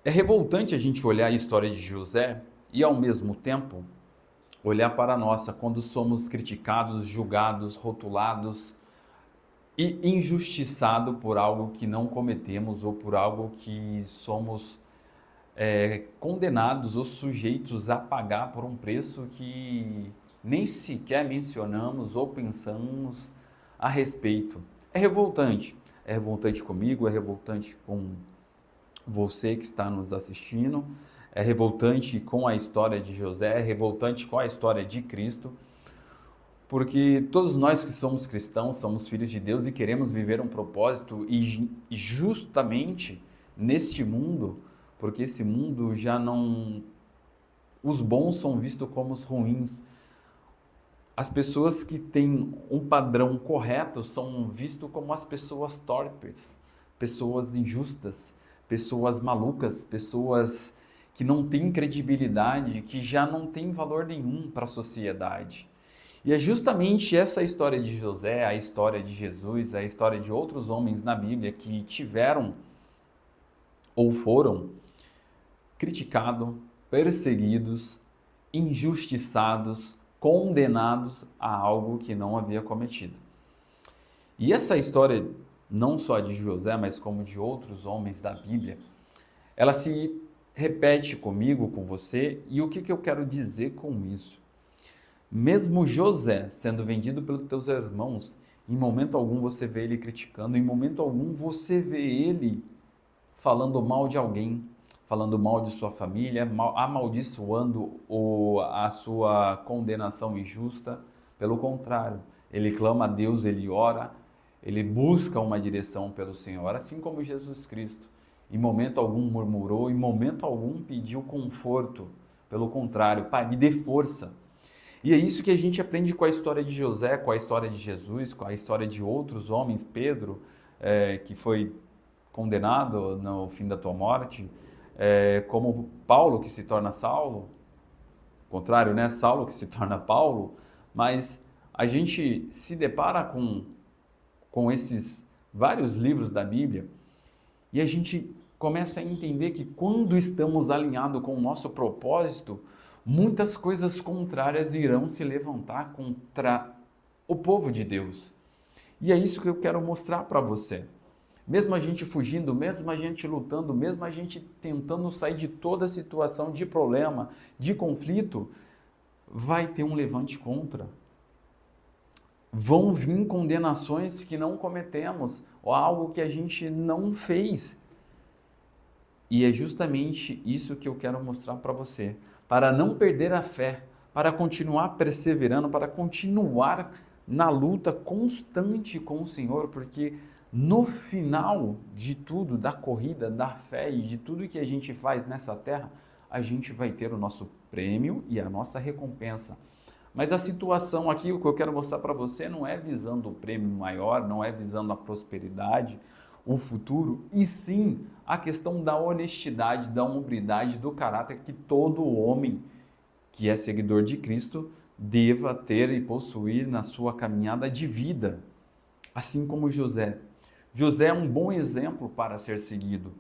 É revoltante a gente olhar a história de José e, ao mesmo tempo, olhar para a nossa quando somos criticados, julgados, rotulados e injustiçados por algo que não cometemos ou por algo que somos condenados ou sujeitos a pagar por um preço que nem sequer mencionamos ou pensamos a respeito. É revoltante. É revoltante comigo, é revoltante com você que está nos assistindo, é revoltante com a história de José, é revoltante com a história de Cristo, porque todos nós que somos cristãos, somos filhos de Deus e queremos viver um propósito e justamente neste mundo, porque esse mundo já não... Os bons são vistos como os ruins. As pessoas que têm um padrão correto são vistas como as pessoas torpes, pessoas injustas, pessoas malucas, pessoas que não têm credibilidade, que já não têm valor nenhum para a sociedade. E é justamente essa história de José, a história de Jesus, a história de outros homens na Bíblia que tiveram ou foram criticados, perseguidos, injustiçados, condenados a algo que não havia cometido. E essa história, não só de José, mas como de outros homens da Bíblia, ela se repete comigo, com você, e o que eu quero dizer com isso? Mesmo José sendo vendido pelos teus irmãos, em momento algum você vê ele criticando, em momento algum você vê ele falando mal de alguém, falando mal de sua família, amaldiçoando a sua condenação injusta. Pelo contrário, ele clama a Deus, ele ora, ele busca uma direção pelo Senhor, assim como Jesus Cristo. Em momento algum murmurou, em momento algum pediu conforto. Pelo contrário, Pai, me dê força. E é isso que a gente aprende com a história de José, com a história de Jesus, com a história de outros homens, Pedro, que foi condenado no fim da tua morte, como Paulo que se torna Saulo, contrário, né? Saulo que se torna Paulo, mas a gente se depara com esses vários livros da Bíblia e a gente começa a entender que quando estamos alinhados com o nosso propósito, muitas coisas contrárias irão se levantar contra o povo de Deus. E é isso que eu quero mostrar para você. Mesmo a gente fugindo, mesmo a gente lutando, mesmo a gente tentando sair de toda situação de problema, de conflito, vai ter um levante contra. Vão vir condenações que não cometemos, ou algo que a gente não fez. E é justamente isso que eu quero mostrar para você. Para não perder a fé, para continuar perseverando, para continuar na luta constante com o Senhor, porque no final de tudo, da corrida, da fé e de tudo que a gente faz nessa terra, a gente vai ter o nosso prêmio e a nossa recompensa. Mas a situação aqui, o que eu quero mostrar para você, não é visando o prêmio maior, não é visando a prosperidade, o futuro, e sim a questão da honestidade, da hombridade, do caráter que todo homem que é seguidor de Cristo deva ter e possuir na sua caminhada de vida. Assim como José. José é um bom exemplo para ser seguido.